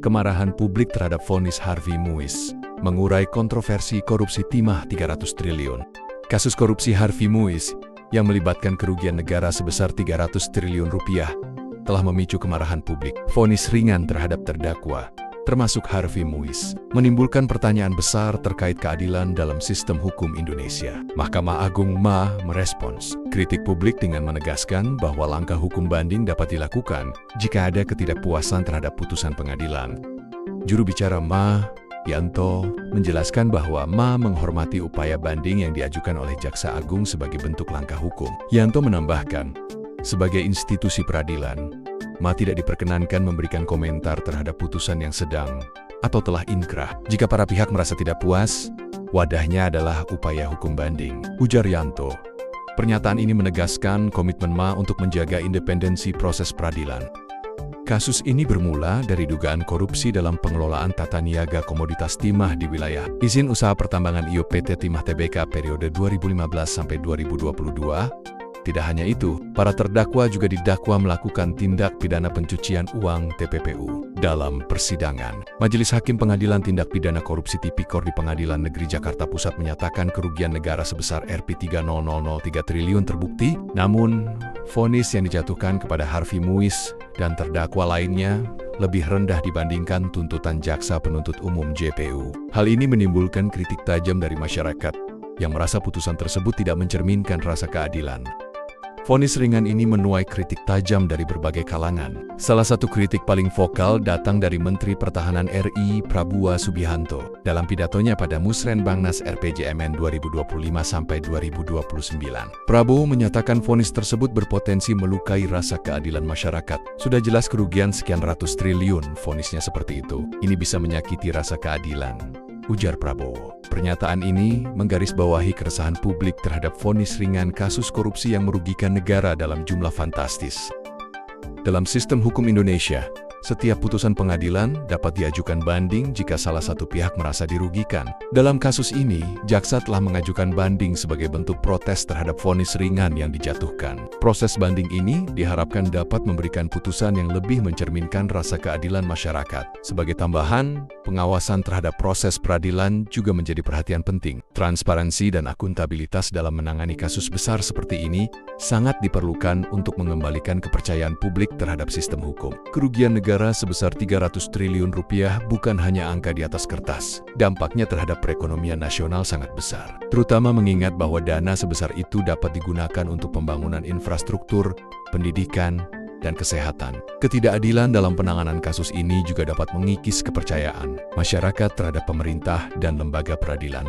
Kemarahan publik terhadap vonis Harvey Muiz mengurai kontroversi korupsi timah 300 triliun. Kasus korupsi Harvey Muiz yang melibatkan kerugian negara sebesar 300 triliun rupiah telah memicu kemarahan publik. Vonis ringan terhadap terdakwa, termasuk Harvey Muiz, menimbulkan pertanyaan besar terkait keadilan dalam sistem hukum Indonesia. Mahkamah Agung (MA) merespons kritik publik dengan menegaskan bahwa langkah hukum banding dapat dilakukan jika ada ketidakpuasan terhadap putusan pengadilan. Juru bicara MA, Yanto, menjelaskan bahwa MA menghormati upaya banding yang diajukan oleh Jaksa Agung sebagai bentuk langkah hukum. Yanto menambahkan, sebagai institusi peradilan, MA tidak diperkenankan memberikan komentar terhadap putusan yang sedang atau telah inkrah. Jika para pihak merasa tidak puas, wadahnya adalah upaya hukum banding, ujar Yanto. Pernyataan ini menegaskan komitmen MA untuk menjaga independensi proses peradilan. Kasus ini bermula dari dugaan korupsi dalam pengelolaan tata niaga komoditas timah di wilayah izin usaha pertambangan IOPT Timah Tbk periode 2015 sampai 2022. Tidak hanya itu, para terdakwa juga didakwa melakukan tindak pidana pencucian uang (TPPU). Dalam persidangan, Majelis Hakim Pengadilan Tindak Pidana Korupsi Tipikor di Pengadilan Negeri Jakarta Pusat menyatakan kerugian negara sebesar Rp3.003 triliun terbukti, namun vonis yang dijatuhkan kepada Harvey Muiz dan terdakwa lainnya lebih rendah dibandingkan tuntutan Jaksa Penuntut Umum JPU. Hal ini menimbulkan kritik tajam dari masyarakat yang merasa putusan tersebut tidak mencerminkan rasa keadilan. Vonis ringan ini menuai kritik tajam dari berbagai kalangan. Salah satu kritik paling vokal datang dari Menteri Pertahanan RI Prabowo Subianto dalam pidatonya pada Musrenbangnas RPJMN 2025-2029. Prabowo menyatakan vonis tersebut berpotensi melukai rasa keadilan masyarakat. Sudah jelas kerugian sekian ratus triliun, vonisnya seperti itu. Ini bisa menyakiti rasa keadilan, ujar Prabowo. Pernyataan ini menggarisbawahi keresahan publik terhadap vonis ringan kasus korupsi yang merugikan negara dalam jumlah fantastis. Dalam sistem hukum Indonesia, setiap putusan pengadilan dapat diajukan banding jika salah satu pihak merasa dirugikan. Dalam kasus ini, jaksa telah mengajukan banding sebagai bentuk protes terhadap vonis ringan yang dijatuhkan. Proses banding ini diharapkan dapat memberikan putusan yang lebih mencerminkan rasa keadilan masyarakat. Sebagai tambahan, pengawasan terhadap proses peradilan juga menjadi perhatian penting. Transparansi dan akuntabilitas dalam menangani kasus besar seperti ini sangat diperlukan untuk mengembalikan kepercayaan publik terhadap sistem hukum. Kerugian negara sebesar 300 triliun rupiah bukan hanya angka di atas kertas. Dampaknya terhadap perekonomian nasional sangat besar, terutama mengingat bahwa dana sebesar itu dapat digunakan untuk pembangunan infrastruktur, pendidikan, dan kesehatan. Ketidakadilan dalam penanganan kasus ini juga dapat mengikis kepercayaan masyarakat terhadap pemerintah dan lembaga peradilan.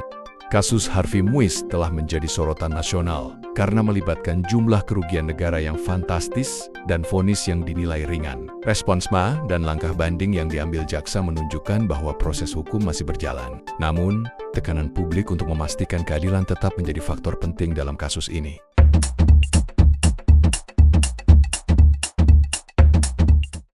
Kasus Harvey Muiz telah menjadi sorotan nasional karena melibatkan jumlah kerugian negara yang fantastis dan vonis yang dinilai ringan. Respons MA dan langkah banding yang diambil jaksa menunjukkan bahwa proses hukum masih berjalan. Namun, tekanan publik untuk memastikan keadilan tetap menjadi faktor penting dalam kasus ini.